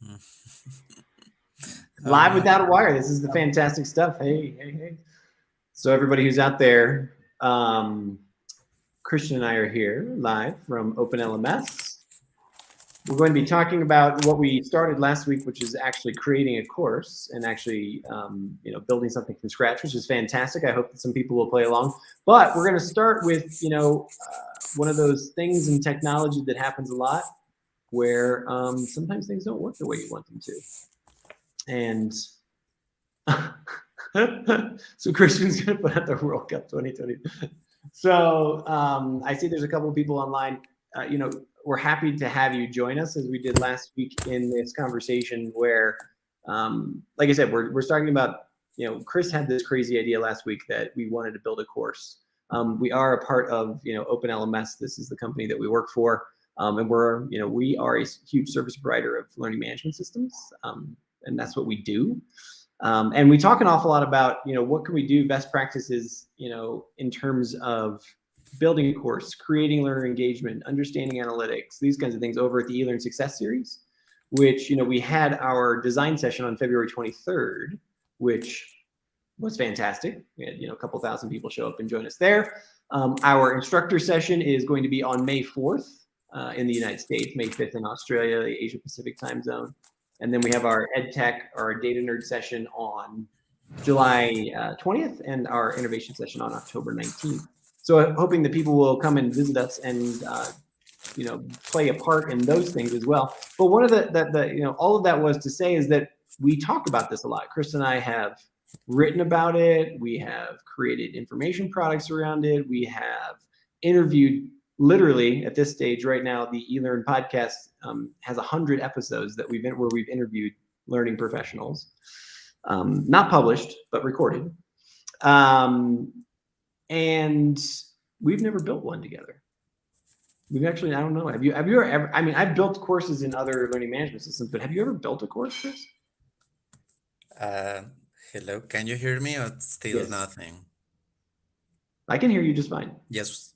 Oh Live no. without a wire. This is the fantastic stuff. Hey, hey, hey. So everybody who's out there, Christian and I are here live from OpenLMS. We're going to be talking about what we started last week, which is actually creating a course and actually, building something from scratch, which is fantastic. I hope that some people will play along. But we're going to start with, one of those things in technology that happens a lot, where sometimes things don't work the way you want them to. And so Christian's going to put out the World Cup 2020. So I see there's a couple of people online. We're happy to have you join us as we did last week in this conversation where, like I said, we're talking about, Chris had this crazy idea last week that we wanted to build a course. We are a part of, OpenLMS. This is the company that we work for. And we are a huge service provider of learning management systems. And that's what we do. And we talk an awful lot about, what can we do, best practices, in terms of building a course, creating learner engagement, understanding analytics, these kinds of things over at the eLearn Success Series, which, we had our design session on February 23rd, which was fantastic. We had, a couple thousand people show up and join us there. Our instructor session is going to be on May 4th in the United States, May 5th in Australia, the Asia Pacific time zone. And then we have our EdTech, our Data Nerd session on July 20th and our innovation session on October 19th. So hoping that people will come and visit us and, play a part in those things as well. But one of all of that was to say is that we talk about this a lot. Chris and I have written about it. We have created information products around it. We have interviewed. Literally at this stage right now, the eLearn podcast has 100 episodes that where we've interviewed learning professionals, not published but recorded, and we've never built one together. We've actually, I don't know. Have you ever? I mean, I've built courses in other learning management systems, but have you ever built a course, Chris? Hello, can you hear me or still Yes. nothing? I can hear you just fine. Yes.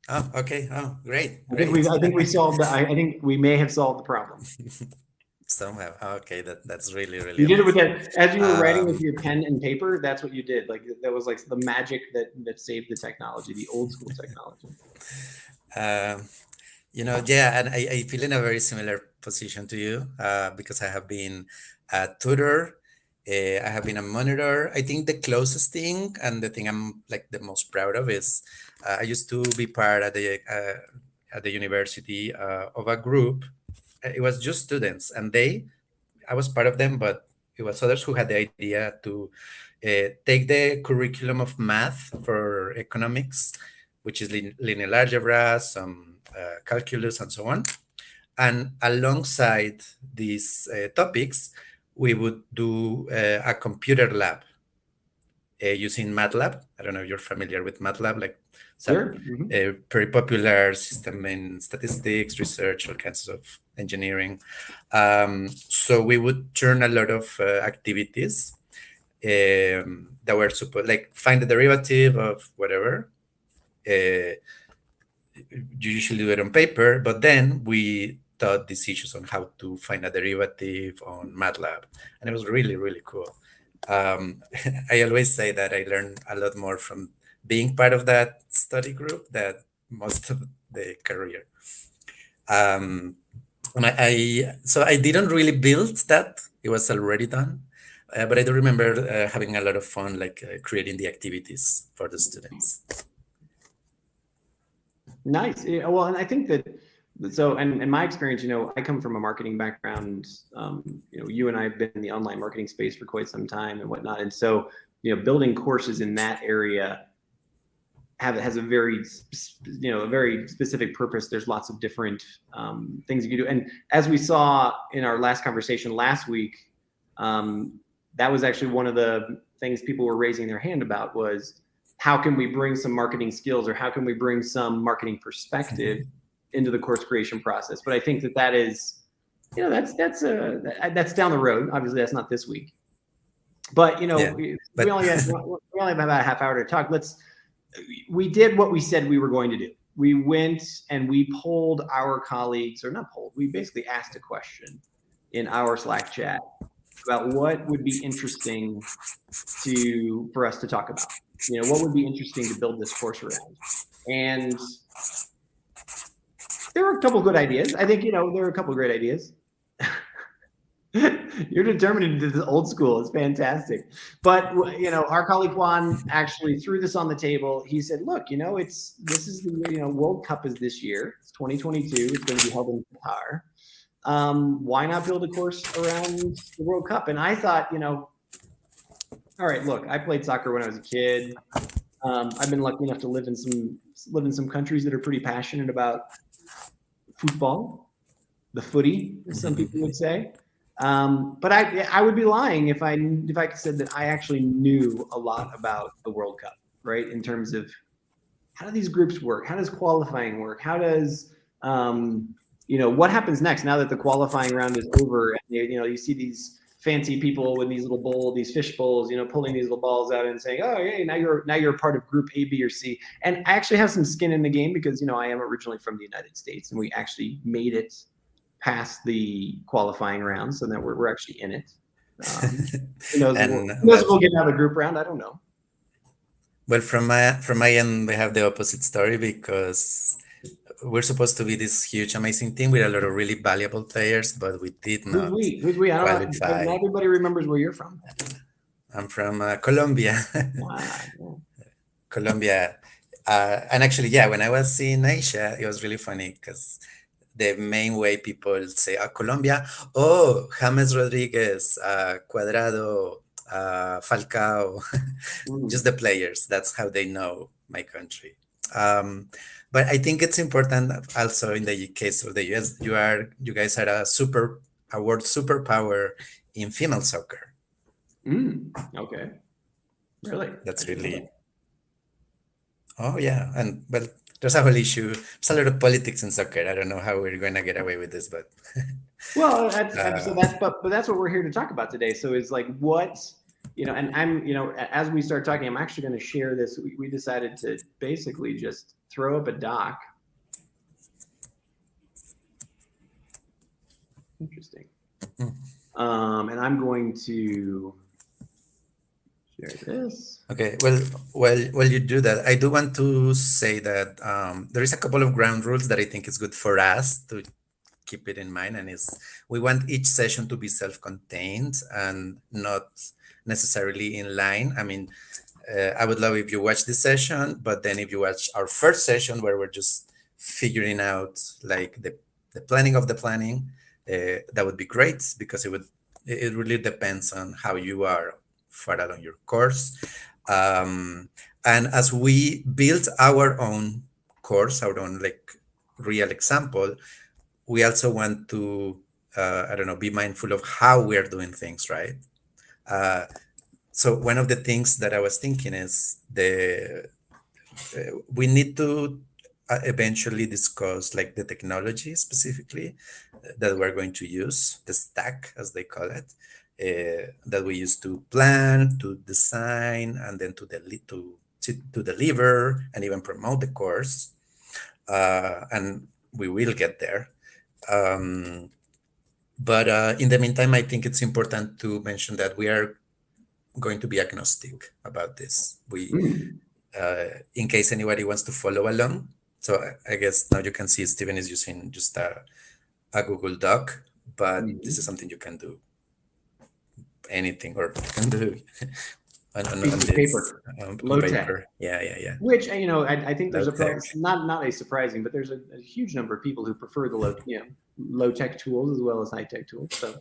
Oh, okay. Oh, great. I think we solved. I think we may have solved the problem. Somehow. Okay, that's really, really You did it with amazing. that as you were writing with your pen and paper. That's what you did. Like that was like the magic that saved the technology, the old school technology. Yeah, and I feel in a very similar position to you because I have been a tutor. I have been a monitor. I think the closest thing and the thing I'm like the most proud of is I used to be part at the university of a group. It was just students, and I was part of them, but it was others who had the idea to take the curriculum of math for economics, which is linear algebra, some calculus, and so on. And alongside these topics, we would do a computer lab using MATLAB. I don't know if you're familiar with MATLAB, like Sure. a very popular system in statistics, research, all kinds of engineering. So we would turn a lot of activities that were supposed, like find the derivative of whatever. You usually do it on paper, but then we taught these issues on how to find a derivative on MATLAB, and it was really, really cool. I always say that I learned a lot more from being part of that study group than most of the career. And so I didn't really build that; it was already done. But I do remember having a lot of fun, like creating the activities for the students. Nice. Yeah, well, and I think that and in my experience, I come from a marketing background. You and I have been in the online marketing space for quite some time and whatnot. And so, building courses in that area has a very, a very specific purpose. There's lots of different things you can do. And as we saw in our last conversation last week, that was actually one of the things people were raising their hand about was how can we bring some marketing skills or how can we bring some marketing perspective into the course creation process? But I think that is, that's down the road. Obviously, that's not this week. But we only have about a half hour to talk. We did what we said we were going to do. We went and we polled our colleagues, or not polled. We basically asked a question: in our Slack chat about what would be interesting for us to talk about. You know, what would be interesting to build this course around? And there were a couple good ideas. I think, you know, there were a couple of great ideas. You're determined to do this old school. It's fantastic. But, you know, our colleague Juan actually threw this on the table. He said, look, you know, this is the, you know, World Cup is this year. It's 2022. It's going to be held in Qatar. Why not build a course around the World Cup? And I thought, you know, all right, look, I played soccer when I was a kid. I've been lucky enough to live in some countries that are pretty passionate about football, the footy, as some people would say. But I would be lying if I said that I actually knew a lot about the World Cup, right? In terms of how do these groups work? How does qualifying work? How does you know, what happens next now that the qualifying round is over? And you know, you see these fancy people with these little these fish bowls, you know, pulling these little balls out and saying, "Oh, hey, now you're a part of Group A, B, or C." And I actually have some skin in the game because, you know, I am originally from the United States, and we actually made it past the qualifying round, so that we're actually in it. Who knows? And Who knows if we'll get out of the group round? I don't know. well, from my end, we have the opposite story because we're supposed to be this huge, amazing team with a lot of really valuable players, but we did Who's not we? Who's we? I don't know. qualify. Not everybody remembers where you're from. I'm from Colombia. Wow. Colombia. And actually, yeah, when I was in Asia, it was really funny because the main way people say Colombia, oh, James Rodriguez, Cuadrado, Falcao, just the players. That's how they know my country. But I think it's important also in the case of the US, you guys are a world superpower in female soccer. Okay. Really? That's really. Oh yeah, and well, there's a whole issue. There's a lot of politics in soccer. I don't know how we're going to get away with this, but Well, but that's what we're here to talk about today. So it's like what, you know, and I'm, you know, as we start talking, I'm actually going to share this. We decided to basically just throw up a doc. Interesting. And I'm going to share this. Okay. Well, you do that. I do want to say that there is a couple of ground rules that I think is good for us to keep it in mind, and is we want each session to be self-contained and not necessarily in line. I mean, I would love if you watch this session, but then if you watch our first session where we're just figuring out like the planning of the planning, that would be great because it really depends on how you are far along your course. And as we build our own course, our own like real example, we also want to, I don't know, be mindful of how we are doing things, right? So one of the things that I was thinking is we need to eventually discuss like the technology specifically that we're going to use, the stack as they call it, that we use to plan, to design, and then to deliver and even promote the course. And we will get there. But in the meantime, I think it's important to mention that we are going to be agnostic about this. In case anybody wants to follow along. So I guess now you can see Steven is using just a Google Doc, but this is something you can do anything or you can do on Piece of paper, low tech. Yeah. Which, you know, I think there's Low-tech. not a surprising, but there's a huge number of people who prefer the low tech tools as well as high tech tools. So,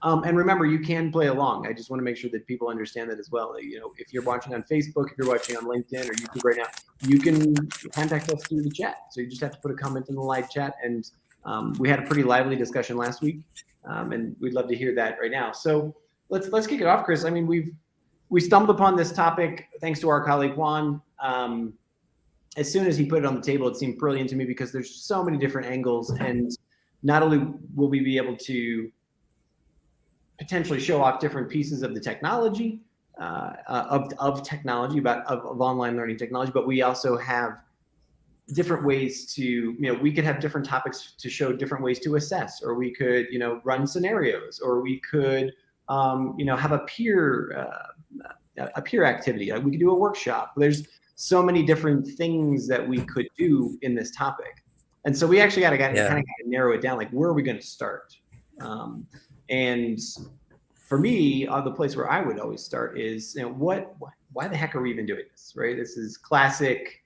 and remember, you can play along. I just want to make sure that people understand that as well. You know, if you're watching on Facebook, if you're watching on LinkedIn or YouTube right now, you can contact us through the chat. So you just have to put a comment in the live chat. And we had a pretty lively discussion last week, and we'd love to hear that right now. So let's kick it off, Chris. I mean, we stumbled upon this topic thanks to our colleague Juan. As soon as he put it on the table, it seemed brilliant to me because there's so many different angles, and not only will we be able to potentially show off different pieces of the technology, of technology, of online learning technology, but we also have different ways to, we could have different topics to show different ways to assess, or we could, run scenarios, or we could, have a peer activity. Like we could do a workshop. There's so many different things that we could do in this topic. And so we actually got to kind Yeah. of narrow it down. Like, where are we going to start? And for me, the place where I would always start is, why the heck are we even doing this, right? This is classic.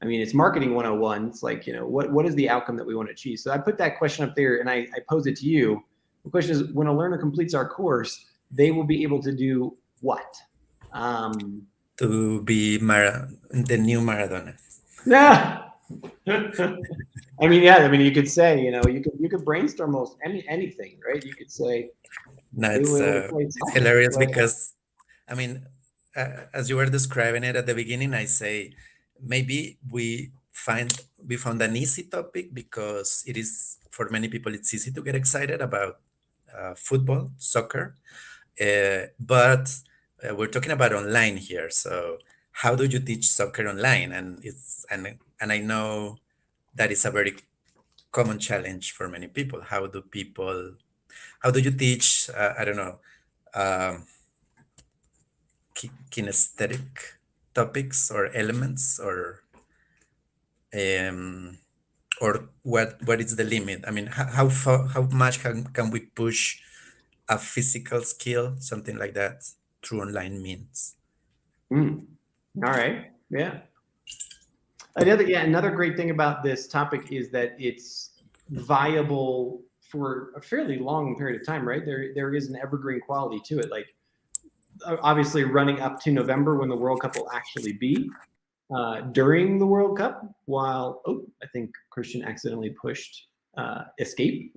I mean, it's marketing 101. It's like, what is the outcome that we want to achieve? So I put that question up there and I pose it to you. The question is, when a learner completes our course, they will be able to do what? To be the new Maradona. Yeah. I mean, you could say, you could brainstorm almost anything, right? You could say No, they will play it's soccer. hilarious Well, because, I mean, as you were describing it at the beginning, I say maybe we found an easy topic because it is for many people it's easy to get excited about football, soccer, but we're talking about online here. So how do you teach soccer online? And I know that is a very common challenge for many people. How do you teach? I don't know. Um, Kinesthetic topics or elements um, or what is the limit? I mean, how much can we push a physical skill, something like that, through online means? all right. Yeah. Another great thing about this topic is that it's viable for a fairly long period of time, right? There is an evergreen quality to it. Like, obviously running up to November when the World Cup will actually be. During the World Cup, while I think Christian accidentally pushed escape,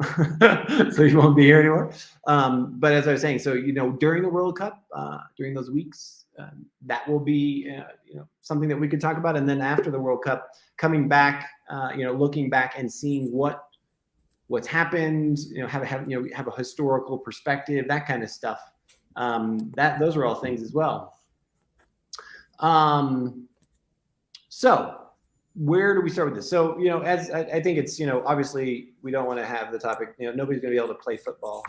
so he won't be here anymore. But as I was saying, so during the World Cup, during those weeks, that will be something that we could talk about. And then after the World Cup, coming back, looking back and seeing what's happened, have a historical perspective, that kind of stuff. Those are all things as well. So where do we start with this? So, as I think it's, obviously we don't want to have the topic, nobody's going to be able to play football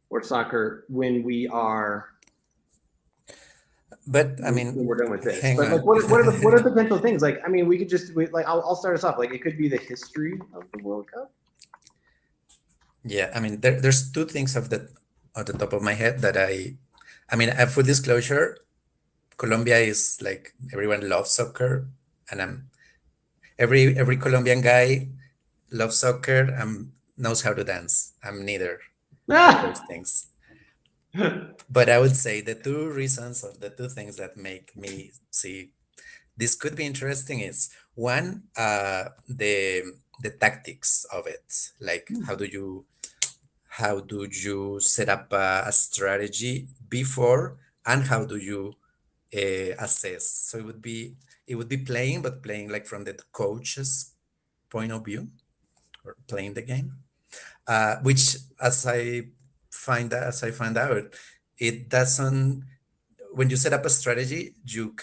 or soccer when we are. But I mean, when we're done with this. hang But on. like, what are potential things? Like, I mean, we could just I'll start us off. Like, it could be the history of the World Cup. Yeah, I mean, there's two things at the top of my head that I mean, full disclosure, Colombia is like everyone loves soccer, and every Colombian guy loves soccer and knows how to dance. I'm neither of those things. But I would say the two reasons or the two things that make me see this could be interesting is one, the tactics of it. Like how do you set up a strategy before, and how do you assess? So it would be playing, but playing like from the coach's point of view, or playing the game, which as I find out, it doesn't. When you set up a strategy, you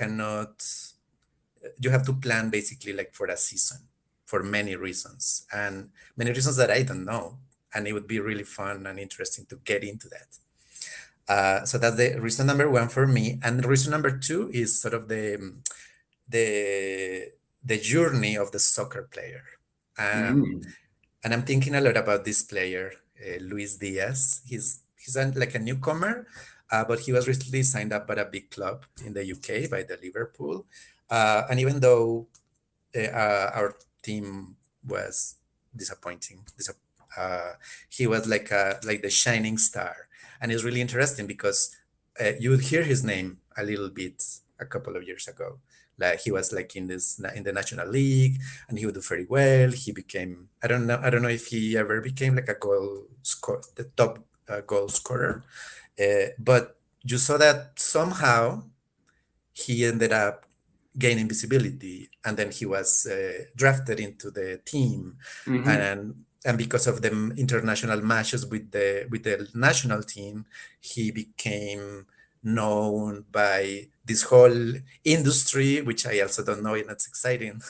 have to plan basically like for a season for many reasons, and many reasons that I don't know, and it would be really fun and interesting to get into that. So that's the reason number one for me, and the reason number two is sort of the the journey of the soccer player. And I'm thinking a lot about this player, Luis Diaz. Like a newcomer, but he was recently signed up by a big club in the UK, by the Liverpool. And even though our team was disappointing, he was like the shining star, and it's really interesting because you would hear his name a little bit a couple of years ago. Like he was like in the national league, and he would do very well. He became, I don't know if he ever became like the top goal scorer, but you saw that somehow he ended up gaining visibility, and then he was drafted into the team, and because of the international matches with the national team, he became known by this whole industry, which I also don't know, and it's exciting.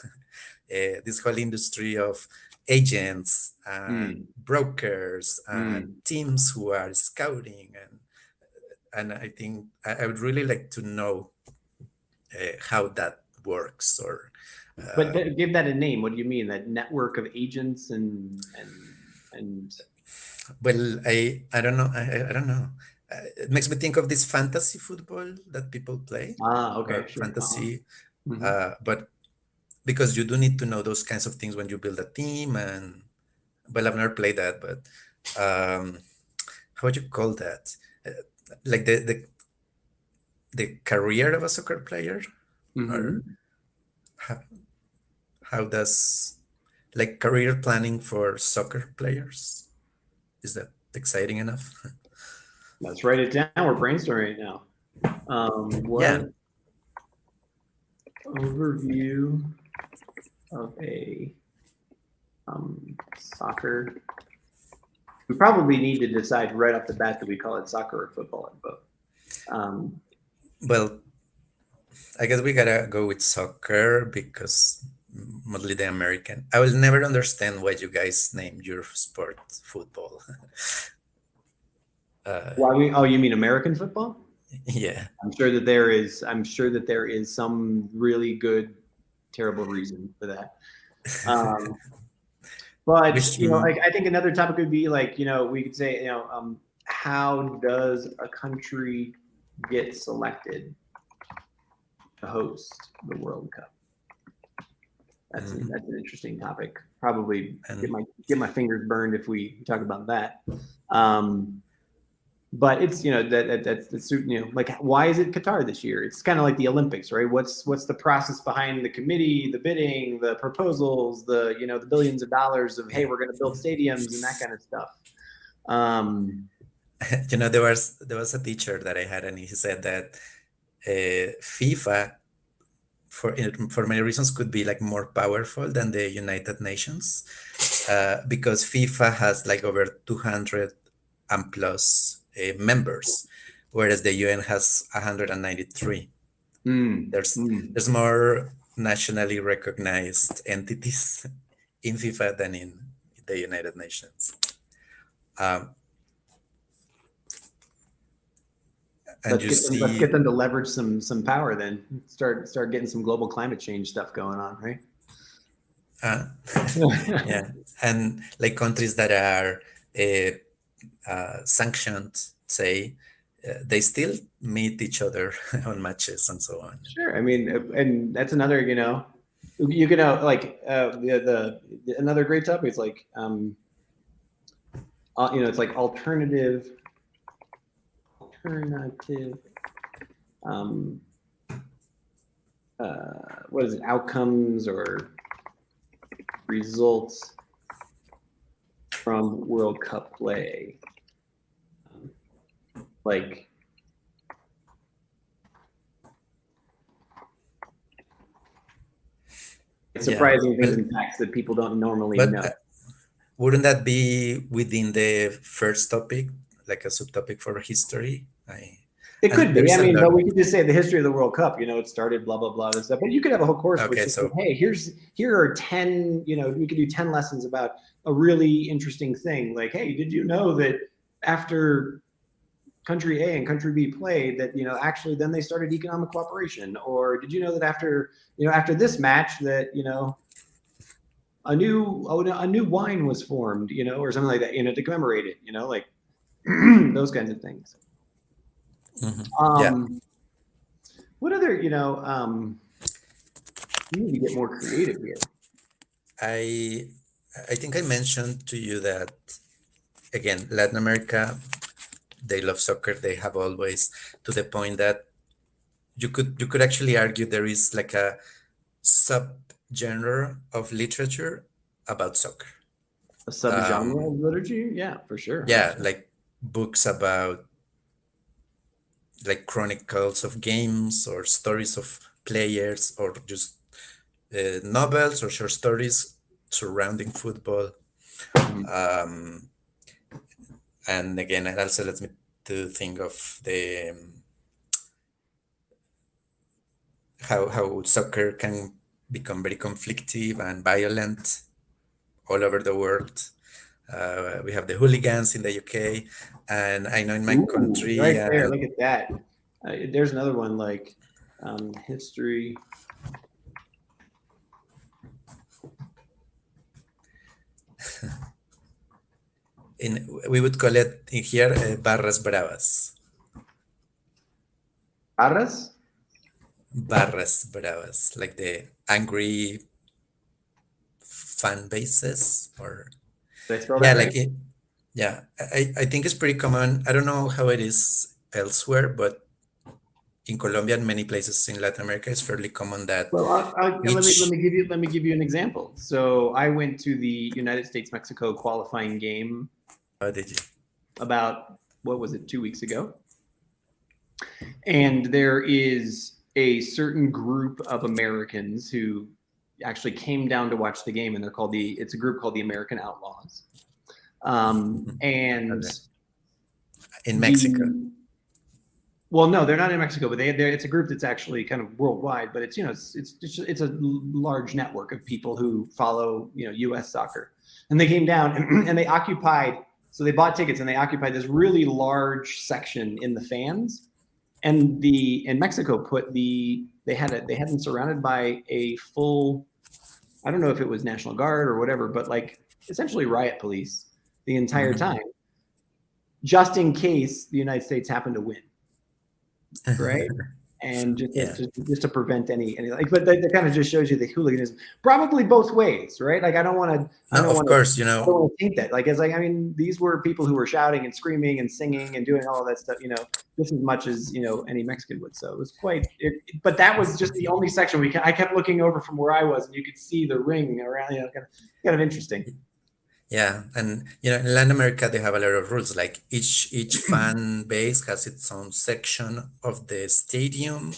this whole industry of agents and Mm, brokers and mm. teams who are scouting, and I think I would really like to know how that works, or But uh, give that a name. What do you mean? That network of agents and well, I don't know. I don't know. It makes me think of this fantasy football that people play, okay, or sure. fantasy, Hmm. but because you do need to know those kinds of things when you build a team. And well, I've never played that, but how would you call that? Uh, like the career of a soccer player, or Hmm. how, how does like career planning for soccer players? Is that exciting enough? Let's write it down. We're brainstorming right now. Yeah. What overview of a soccer? We probably need to decide right off the bat that we call it soccer or football and both. Um, Well, I guess we gotta go with soccer because mostly the American. I will never understand why you guys name your sport football. why we? Oh, you mean American football? Yeah. I'm sure that there is. I'm sure that there is some really good, terrible reason for that. Um, but Which like I think another topic would be like we could say how does a country get selected to host the World Cup? mhm. That's an interesting topic. Probably And get my fingers burned if we talk about that. Um, but it's that's like why is it Qatar this year? It's kind of like the Olympics, right? What's the process behind the committee, the bidding, the proposals, the billions of dollars of hey, we're going to build stadiums and that kind of stuff. Um, there was a teacher that I had, and he said that FIFA, for many reasons, could be like more powerful than the United Nations, because FIFA has like over 200 and plus members, whereas the UN has 193. There's mm. there's more nationally recognized entities in FIFA than in the United Nations. Um, and you Let's see, get them to leverage some power. Then start getting some global climate change stuff going on, right? uh, yeah, and like countries that are sanctioned, say, they still meet each other on matches and so on. Sure. I mean, and that's another, you can like another great topic is like, it's like alternative, um, what is it, outcomes or results from World Cup play. Like, Yeah, surprising things well, and facts that people don't normally but know. wouldn't that be within the first topic, like a subtopic for history? It And could there be. I is a mean, lot. but we could just say the history of the World Cup. It started blah blah blah this stuff. But you could have a whole course which Okay, is like, so hey, here are 10. We could do 10 lessons about a really interesting thing. Like, hey, did you know that after country A and country B played, that actually then they started economic cooperation? Or did you know that after this match that a new wine was formed, or something like that, to commemorate it, like those kinds of things. mhm, yeah, Um, what other, we need to get more creative here. I I think I mentioned to you that again, Latin America, they love soccer. They have always, to the point that you could actually argue there is like a subgenre of literature about soccer. A subgenre Um, of literature? Yeah, for sure. yeah, like books about like chronicles of games or stories of players, or just novels or short stories surrounding football. Mhm. Um, and again, it also lets me to think of the how soccer can become very conflictive and violent all over the world. We have the hooligans in the UK, and I know in my Ooh, country, right there. Look at that. There's another one like history. we would call it in here barras bravas. Arras? Barras bravas, like the angry fan bases, or Did I spell yeah, that like right? it, yeah. I think it's pretty common. I don't know how it is elsewhere, but in Colombia and many places in Latin America, it's fairly common that Well, let each. me give you an example. So I went to the United States Mexico qualifying game How did you? about what was it 2 weeks ago, and there is a certain group of Americans who actually came down to watch the game, and they're called it's a group called the American Outlaws, and Okay. In Mexico. the well, no, they're not in Mexico, but it's a group that's actually kind of worldwide. But it's it's a large network of people who follow U.S. soccer, and they came down and they occupied. So they bought tickets and they occupied this really large section in the fans. And in Mexico they had them surrounded by a full, I don't know if it was National Guard or whatever, but like essentially riot police the entire Mhm. time, just in case the United States happened to win, right? And Yeah. just to prevent any like, but that kind of just shows you the hooliganism, probably both ways, right? Like No, of course, I don't want to think that. Like it's like, I mean, these were people who were shouting and screaming and singing and doing all of that stuff, just as much as any Mexican would. So it was but that was just the only section I kept looking over from where I was, and you could see the ring around, kind of interesting. Yeah, and in Latin America they have a lot of rules. Like each fan base has its own section of the stadium,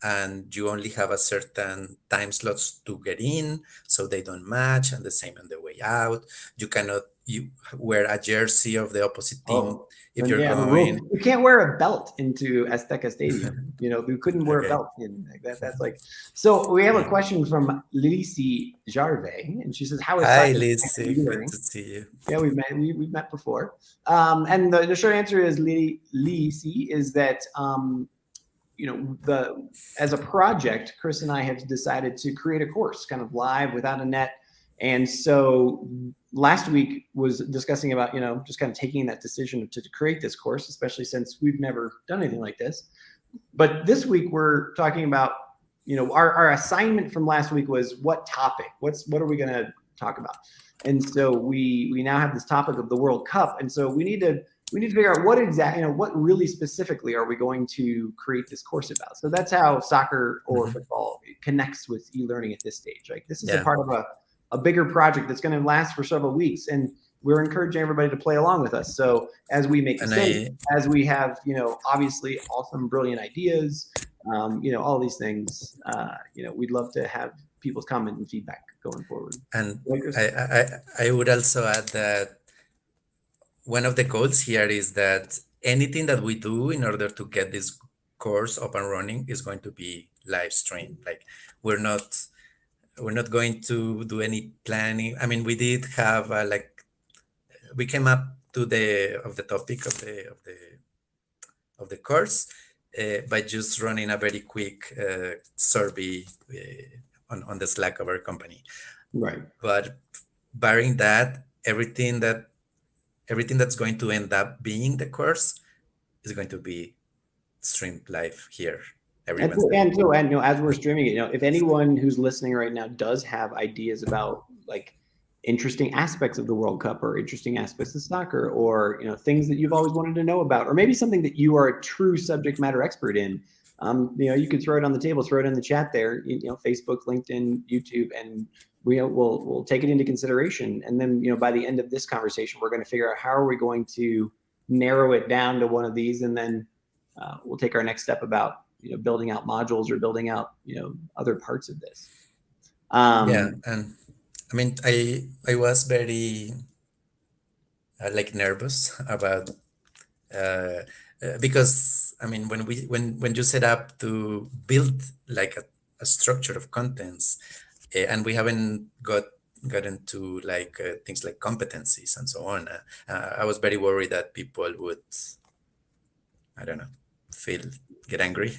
and you only have a certain time slots to get in, so they don't match, and the same on the way out. You cannot you wear a jersey of the opposite team Oh, if and you're yeah, the rule, going. you can't wear a belt into Azteca Stadium. You couldn't wear a Okay. belt in like that. That's like, so we have a Yeah. question from Lisi Jarve, and she says, how is Hi, soccer connected to Lizzie. Good e-learning? to see you. Yeah, we've met before. And the short answer is Lisi is that, as a project, Chris and I have decided to create a course kind of live without a net. And so last week was discussing about, just kind of taking that decision to create this course, especially since we've never done anything like this. But this week we're talking about, our assignment from last week was what topic, what are we going to talk about? And so we now have this topic of the World Cup. And so we need to figure out what exactly, what really specifically are we going to create this course about? So that's how soccer or Mhm. football connects with e-learning at this stage. Like this is a Yeah, part of a bigger project that's going to last for several weeks. And we're encouraging everybody to play along with us. So as we make and mistakes, I as we have, obviously awesome, brilliant ideas, all these things, we'd love to have people's comment and feedback going forward. and Right, Chris? I would also add that one of the goals here is that anything that we do in order to get this course up and running is going to be live streamed. Like we're not we're not going to do any planning. I mean, we did have like we came up to the topic of the course by just running a very quick survey on the Slack of our company. Right. But barring that, everything that's going to end up being the course is going to be streamed live here every And Wednesday. as we're streaming it, if anyone who's listening right now does have ideas about like interesting aspects of the World Cup or interesting aspects of soccer or things that you've always wanted to know about, or maybe something that you are a true subject matter expert in, you could throw it on the table, throw it in the chat there, Facebook, LinkedIn, YouTube, and we'll take it into consideration. And then by the end of this conversation, we're going to figure out how are we going to narrow it down to one of these, and then we'll take our next step about building out modules or building out other parts of this. Yeah, and I mean, I was very like nervous about because I mean when you set up to build like a structure of contents, and we haven't gotten to like things like competencies and so on. I was very worried that people would, I don't know, feel get angry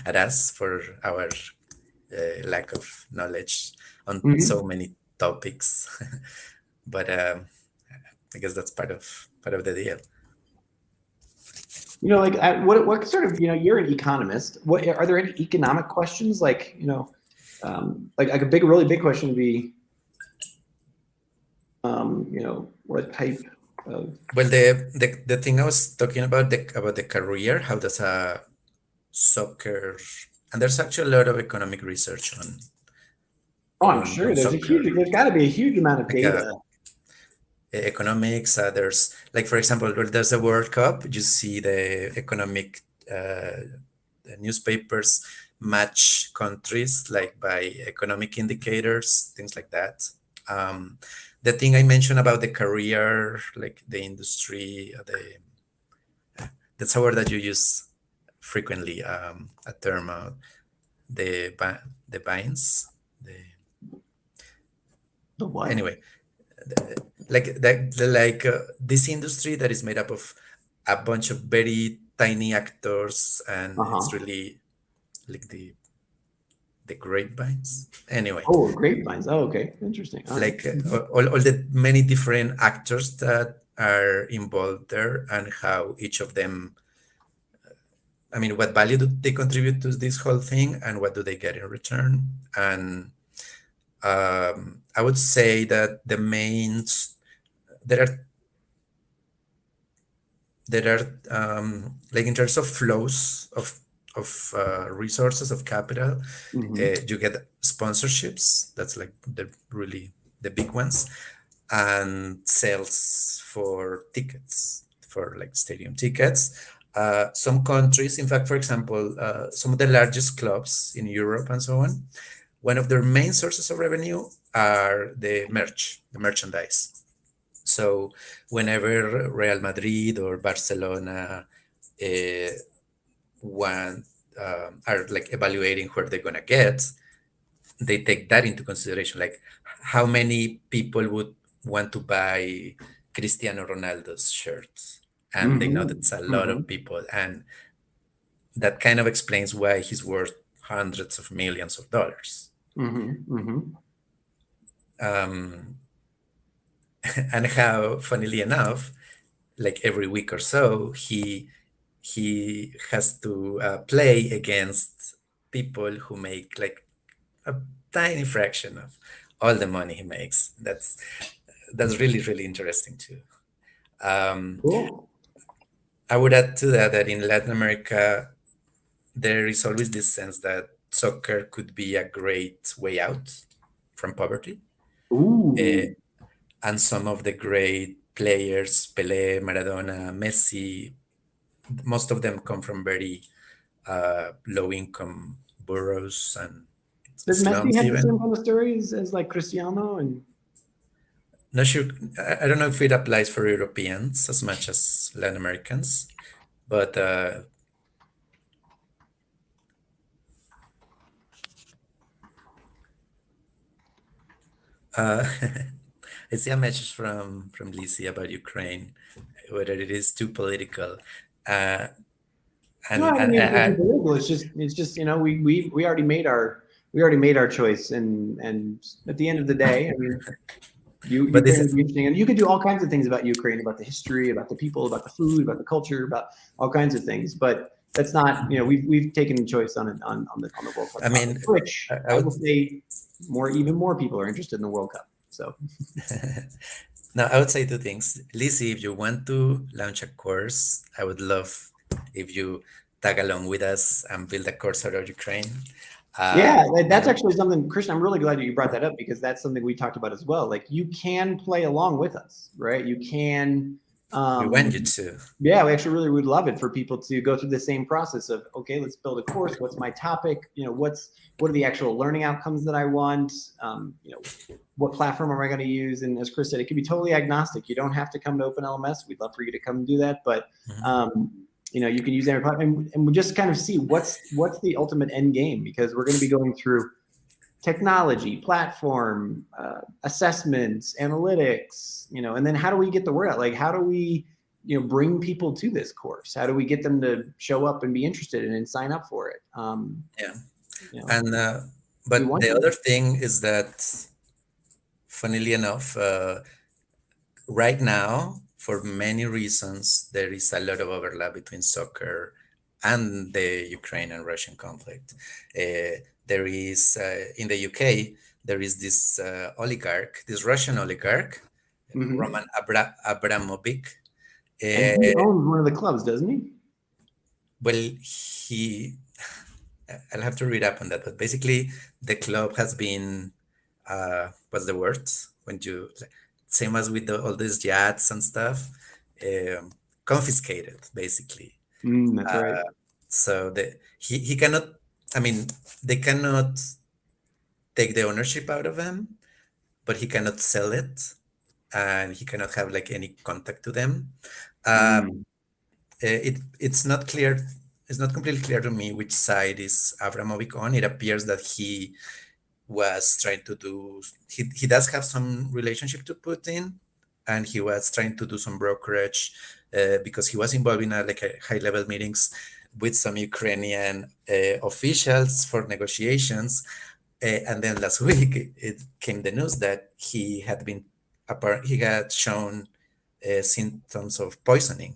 at us for our lack of knowledge on so Mhm. many topics. But I guess that's part of the deal. Like what sort of, you're an economist. What are there any economic questions like, like a really big question would be, what type of. Well, the thing I was talking about the career, how does a soccer, and there's actually a lot of economic research Oh, I'm on sure soccer, there's got to be a huge amount of like data. economics. There's like, for example, when there's a World Cup, you see the economic the newspapers match countries like by economic indicators, things like that. Um, the thing I mentioned about the career, like the industry, that's a word that you use frequently. A term, the binds. The The what? Anyway, like this industry that is made up of a bunch of very tiny actors, and it's Uh-huh. really like the grapevines. Anyway, Oh, grapevines. Oh, okay. Interesting. All right. like all the many different actors that are involved there, and how each of them, I mean, what value do they contribute to this whole thing, and what do they get in return? And I would say that there are like in terms of flows of resources of capital, Mm-hmm. you get sponsorships. That's like the big ones, and sales for tickets, for like stadium tickets. Some countries, in fact, for example, some of the largest clubs in Europe and so on, one of their main sources of revenue are the merchandise. So whenever Real Madrid or Barcelona uh, want are like evaluating where they're gonna get, they take that into consideration. Like how many people would want to buy Cristiano Ronaldo's shirts, and they know that's a Mm-hmm. lot Mm-hmm. of people, and that kind of explains why he's worth hundreds of millions of dollars. Mm-hmm. Mm-hmm. Um, and how, funnily enough, like every week or so, he has to play against people who make like a tiny fraction of all the money he makes. That's really interesting too. Um, Cool. I would add to that in Latin America there is always this sense that soccer could be a great way out from poverty. Uh, Ooh. and some of the great players, Pelé, Maradona, Messi, most of them come from very low income boroughs and Does Messi slums have the same even. kind of stories as like Cristiano and? Not sure. I don't know if it applies for Europeans as much as Latin Americans, but uh, I see a message from Lizzie about Ukraine, whether it is too political, uh, No, and I and, mean it's and illegal. It's just we already made our choice, and at the end of the day, I mean, but this Ukraine would be interesting, and you could do all kinds of things about Ukraine, about the history, about the people, about the food, about the culture, about all kinds of things. But that's not, we've taken choice on it on the World Cup I topic, mean, which I I would will say even more people are interested in the World Cup. So now I would say two things. Lizzie, if you want to launch a course, I would love if you tag along with us and build a course out of Ukraine. yeah, that's And actually something, Christian. I'm really glad that you brought that up because that's something we talked about as well. Like you can play along with us, right? You can. we want you Um, to. yeah, we actually really would love it for people to go through the same process of, okay, let's build a course. What's my topic? What are the actual learning outcomes that I want? What platform am I going to use? And as Chris said, it can be totally agnostic. You don't have to come to OpenLMS. We'd love for you to come and do that, but Mhm. um, you can use every platform, and we just kind of see what's the ultimate end game, because we're going to be going through technology, platform, assessments, analytics, and then how do we get the word out? Like, how do we, bring people to this course? How do we get them to show up and be interested and sign up for it? Yeah. You know, And we but want the them. other thing is that, funnily enough, right now, for many reasons, there is a lot of overlap between soccer and the Ukraine and Russian conflict. There is, in the UK, there is this oligarch, this Russian oligarch, Mm-hmm. Roman Abramovich. And he Uh, owns one of the clubs, doesn't he? well, I'll have to read up on that, but basically, the club has been, what's the word? When you, like, same as with all these yachts and stuff, confiscated, basically. That's right. So he cannot, I mean, they cannot take the ownership out of him, but he cannot sell it, and he cannot have like any contact to them. Uh, Mm. it's not clear. It's not completely clear to me which side is Abramovich on. It appears that he was trying to do. He does have some relationship to Putin, and he was trying to do some brokerage, because he was involved in like a high level meetings with some Ukrainian officials for negotiations. And then last week it came the news that he had shown symptoms of poisoning,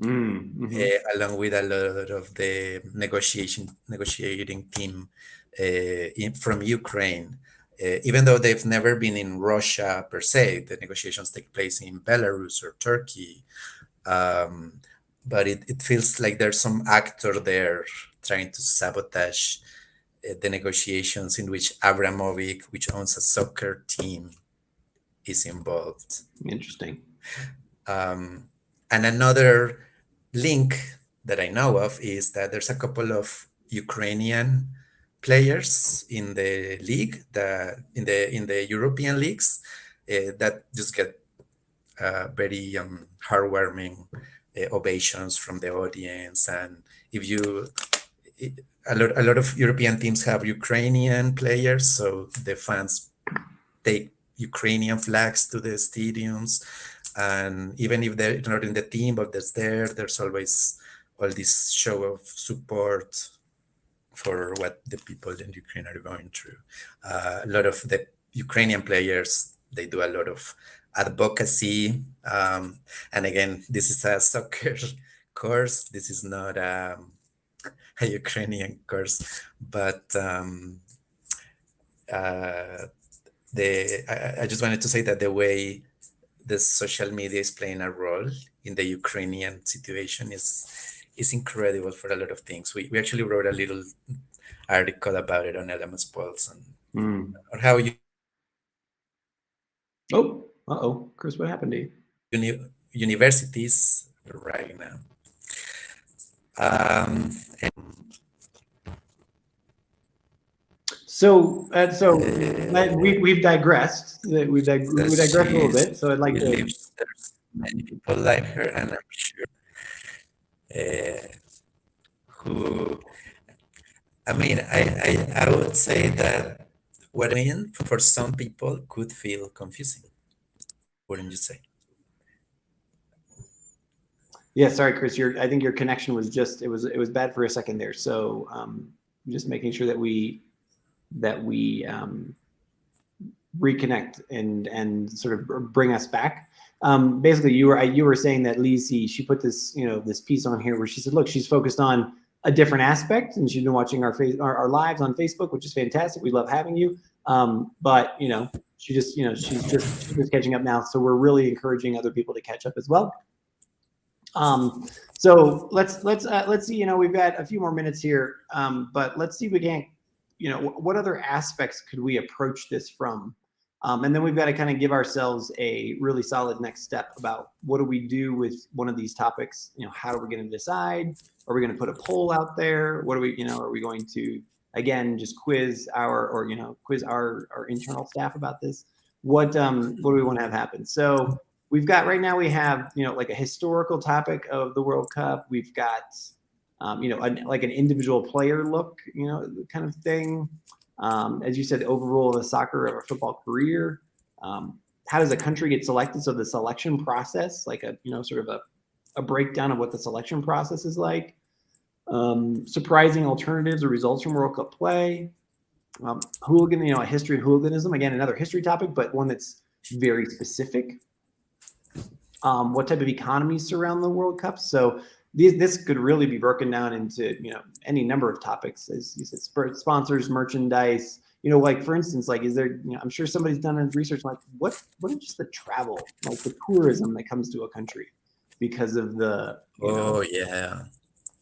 Mm-hmm. along with a lot of the negotiating team from Ukraine. Even though they've never been in Russia per se, the negotiations take place in Belarus or Turkey. Um, but it feels like there's some actor there trying to sabotage the negotiations in which Abramovich, which owns a soccer team, is involved. Interesting. And another link that I know of is that there's a couple of Ukrainian players in the league, in the European leagues, that just get very heartwarming ovations from the audience. And if you a lot of European teams have Ukrainian players, so the fans take Ukrainian flags to the stadiums. And even if they're not in the team, but there's always all this show of support for what the people in Ukraine are going through. A lot of the Ukrainian players, they do a lot of advocacy. And again, this is a soccer course. This is not a Ukrainian course, but uh, I just wanted to say that the way the social media is playing a role in the Ukrainian situation is incredible for a lot of things. We actually wrote a little article about it on LMS Pulse, and Mm. on how Oh, uh-oh. Chris, what happened to you? universities right now. Um, We've digressed. We says digressed a little bit. So I'd she like to. believes there's many people like her, and I'm sure uh, who. I mean, I would say that what I mean for some people could feel confusing, wouldn't you say? Yeah, sorry, Chris. I think your connection was just it was bad for a second there. So just making sure that we reconnect and sort of bring us back. Basically, you were saying that Lizzie, she put this piece on here where she said, look, she's focused on a different aspect, and she's been watching our lives on Facebook, which is fantastic. We love having you. But she's just catching up now. So we're really encouraging other people to catch up as well. So let's see. We've got a few more minutes here, but let's see if we can. What other aspects could we approach this from? And then we've got to kind of give ourselves a really solid next step about what do we do with one of these topics. How are we going to decide? Are we going to put a poll out there? What are we? Are we going to again just quiz our internal staff about this? What do we want to have happen? So we've got right now we have like a historical topic of the World Cup. We've got like an individual player look kind of thing. As you said, overrule of a soccer or a football career. How does a country get selected? So the selection process, like a sort of a breakdown of what the selection process is like. Surprising alternatives or results from World Cup play. Hooligan, a history of hooliganism. Again, another history topic, but one that's very specific. What type of economies surround the World Cup? So this could really be broken down into any number of topics, as you said, sponsors, merchandise. Like for instance, like is there? I'm sure somebody's done research like what is just the travel, like the tourism that comes to a country because of the Oh yeah,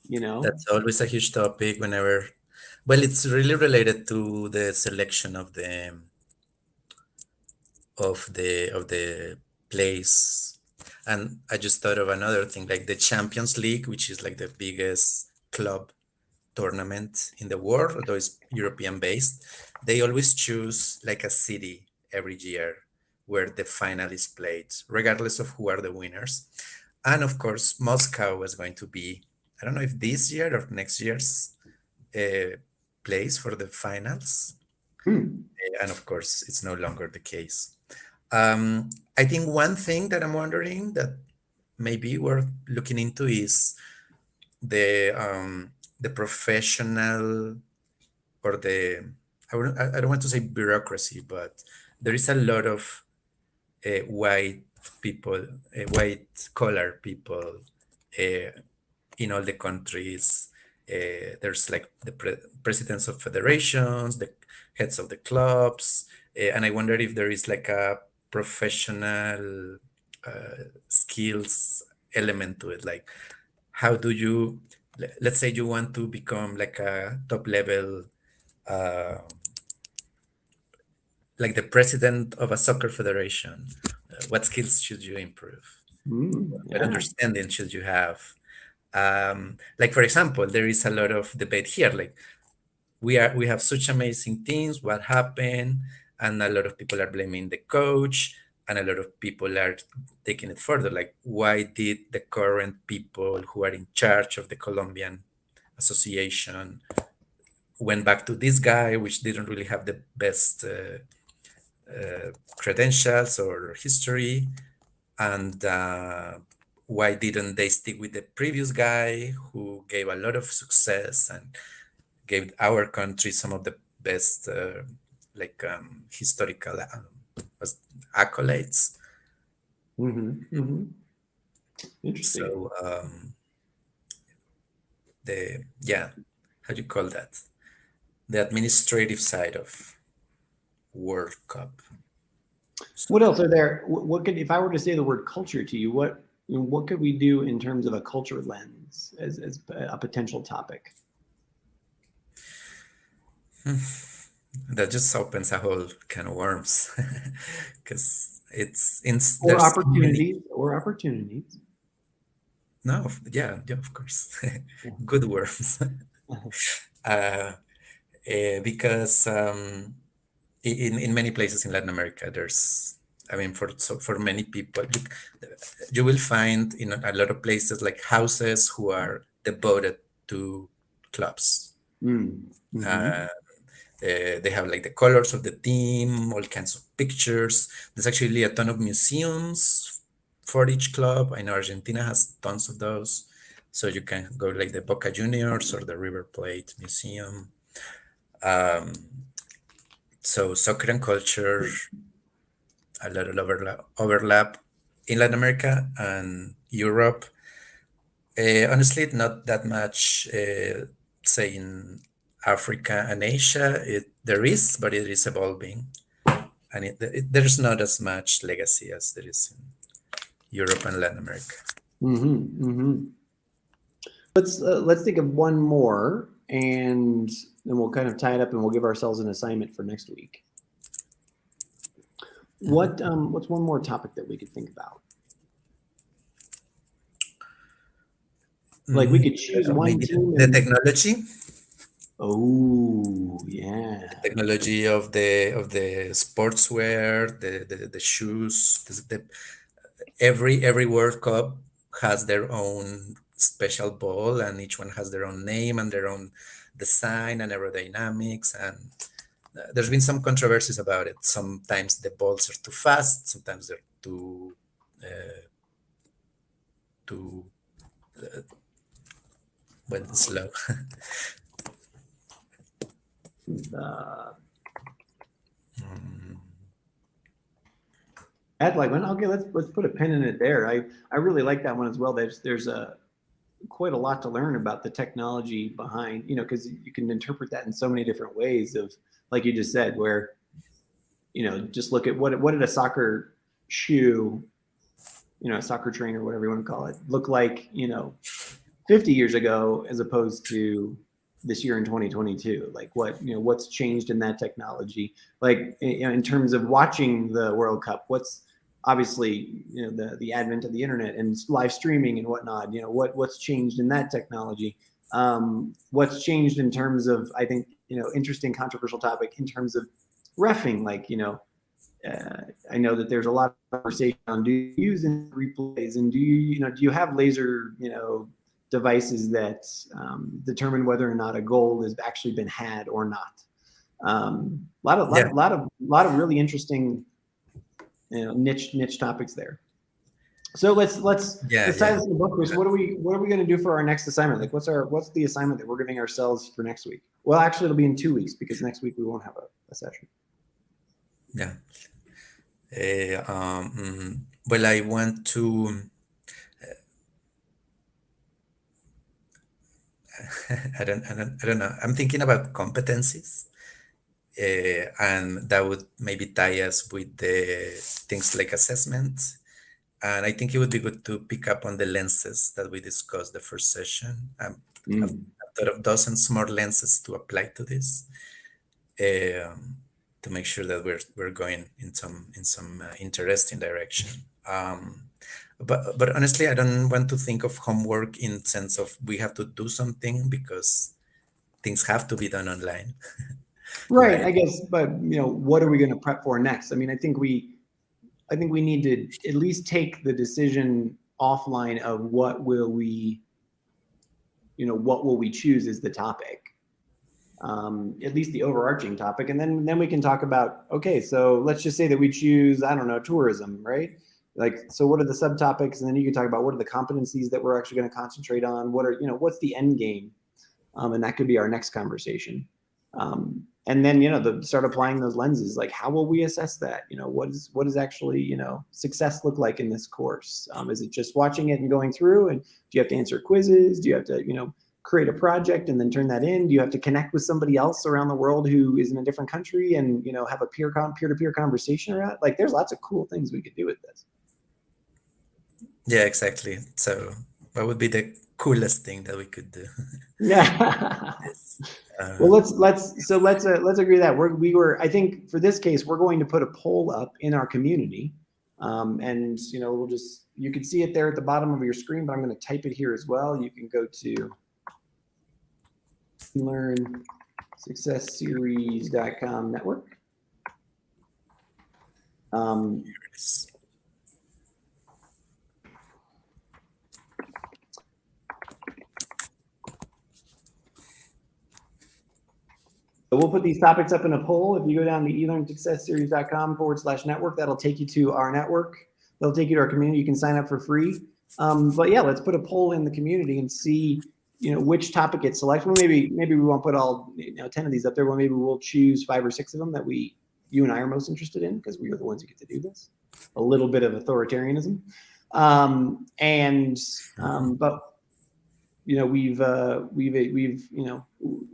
you know. that's always a huge topic whenever. Well, it's really related to the selection of the place. And I just thought of another thing, like the Champions League, which is like the biggest club tournament in the world, although it's European based. They always choose like a city every year where the final is played, regardless of who are the winners. And of course, Moscow was going to be, I don't know if this year or next year's uh, place for the finals. Hmm. And of course, it's no longer the case. Um, I think one thing that I'm wondering that maybe we're looking into is the professional or I don't want to say bureaucracy, but there is a lot of white people, white collar people uh, in all the countries. There's like the presidents of federations, the heads of the clubs, and I wonder if there is like a professional skills element to it. Like, how do you, let's say you want to become like a top level, uh, like the president of a soccer federation. What skills should you improve? What Yeah. understanding should you have? Like for example, there is a lot of debate here. Like we have such amazing teams. What happened? And a lot of people are blaming the coach, and a lot of people are taking it further. Like, why did the current people who are in charge of the Colombian association went back to this guy, which didn't really have the best credentials or history, and why didn't they stick with the previous guy who gave a lot of success and gave our country some of the best historical accolades. Interesting. So the yeah, how do you call that? The administrative side of World Cup. What else are there? What could, if I were to say the word culture to you, what could we do in terms of a culture lens as a potential topic? That just opens a whole can of worms because Or there's so many. opportunities, or opportunities. No, yeah, yeah, of course, Yeah. good worms. uh, because in many places in Latin America, there's, I mean, for many people, you will find in a lot of places like houses who are devoted to clubs. Mm. Mm-hmm. Uh, they have like the colors of the team, all kinds of pictures. There's actually a ton of museums for each club. I know Argentina has tons of those. So you can go like the Boca Juniors or the River Plate Museum. Um, so soccer and culture, a lot of overlap in Latin America and Europe. Honestly, not that much, say in Africa and Asia. There is, but it is evolving. And there's not as much legacy as there is in Europe and Latin America. Mm-hmm. Mm-hmm. Let's think of one more, and then we'll kind of tie it up, and we'll give ourselves an assignment for next week. What's one more topic that we could think about? Like we could choose one Maybe team the and technology, oh yeah. technology of the sportswear, the shoes, every World Cup has their own special ball, and each one has their own name and their own design and aerodynamics, and there's been some controversies about it. Sometimes the balls are too fast, sometimes they're too well slow. Uh, Ed, like, okay, let's put a pin in it there. I really like that one as well. There's a quite a lot to learn about the technology behind, because you can interpret that in so many different ways. Of, like you just said, where just look at what did a soccer shoe, a soccer trainer, whatever you want to call it, look like 50 years ago as opposed to this year in 2022. Like, what's changed in that technology, like in terms of watching the World Cup. What's obviously the advent of the internet and live streaming and whatnot. What's changed in that technology. What's changed in terms of, I think, interesting controversial topic in terms of reffing. Like, I know that there's a lot of conversation on, do you use replays, and do you have laser devices that determine whether or not a goal has actually been had or not. Lot of really interesting niche topics there. So let's tie this in the book, Chris. What are we going to do for our next assignment? Like, what's the assignment that we're giving ourselves for next week? Well, actually, it'll be in 2 weeks, because next week we won't have a session. Yeah. Well, I want to. I don't know. I'm thinking about competencies, and that would maybe tie us with the things like assessment. And I think it would be good to pick up on the lenses that we discussed the first session. I've thought of dozens more lenses to apply to this, to make sure that we're going in some interesting direction. But honestly, I don't want to think of homework in sense of we have to do something, because things have to be done online. Right, I guess, but what are we going to prep for next? I mean, I think we need to at least take the decision offline of what will we choose as the topic, at least the overarching topic, and then we can talk about, okay, so let's just say that we choose, I don't know, tourism, right? Like, so what are the subtopics, and then you can talk about what are the competencies that we're actually going to concentrate on. What's the end game, and that could be our next conversation. And then start applying those lenses. Like, how will we assess that? What does actually success look like in this course? Is it just watching it and going through? And do you have to answer quizzes? Do you have to create a project and then turn that in? Do you have to connect with somebody else around the world who is in a different country and have a peer-to-peer conversation around? Like, there's lots of cool things we could do with this. Yeah, exactly. So what would be the coolest thing that we could do? Yeah. Well, let's agree that I think for this case, we're going to put a poll up in our community, and you can see it there at the bottom of your screen, but I'm going to type it here as well. You can go to learnsuccessseries.com network. So we'll put these topics up in a poll. If you go down to elearnsuccessseries.com/network, that'll take you to our network. They'll take you to our community. You can sign up for free. But yeah, let's put a poll in the community and see, which topic gets selected. Well, maybe we won't put all 10 of these up there. Well, maybe we'll choose 5 or 6 of them that you and I are most interested in, because we are the ones who get to do this. A little bit of authoritarianism, but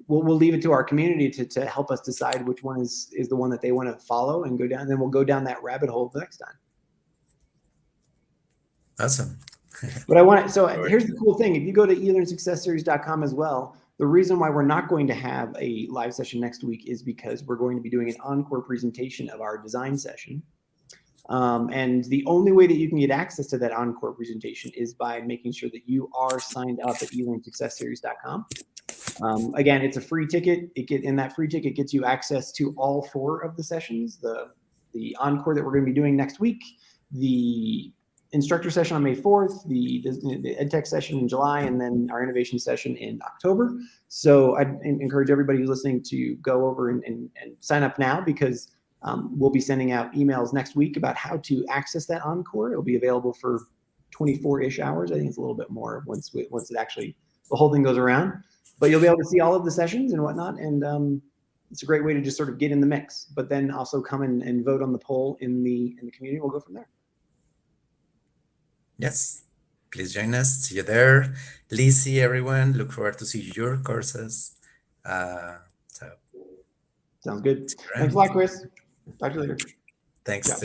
we'll leave it to our community to help us decide which one is the one that they want to follow and go down. And then we'll go down that rabbit hole the next time. Awesome. But here's the cool thing. If you go to elearnsuccessseries.com as well, the reason why we're not going to have a live session next week is because we're going to be doing an encore presentation of our design session. And the only way that you can get access to that encore presentation is by making sure that you are signed up at elearnsuccessseries.com. Again, it's a free ticket. In that free ticket gets you access to all 4 of the sessions, the encore that we're going to be doing next week, the instructor session on May 4th, the EdTech session in July, and then our innovation session in October. So I'd encourage everybody who's listening to go over and sign up now, because we'll be sending out emails next week about how to access that Encore. It'll be available for 24-ish hours. I think it's a little bit more once it actually, the whole thing goes around. But you'll be able to see all of the sessions and whatnot, and it's a great way to just sort of get in the mix, but then also come and vote on the poll in the community. We'll go from there. Yes, please join us. See you there. Lizzie, everyone, look forward to see your courses. So sounds good. Thanks a lot, Chris. Talk to you later. Thanks. Ciao.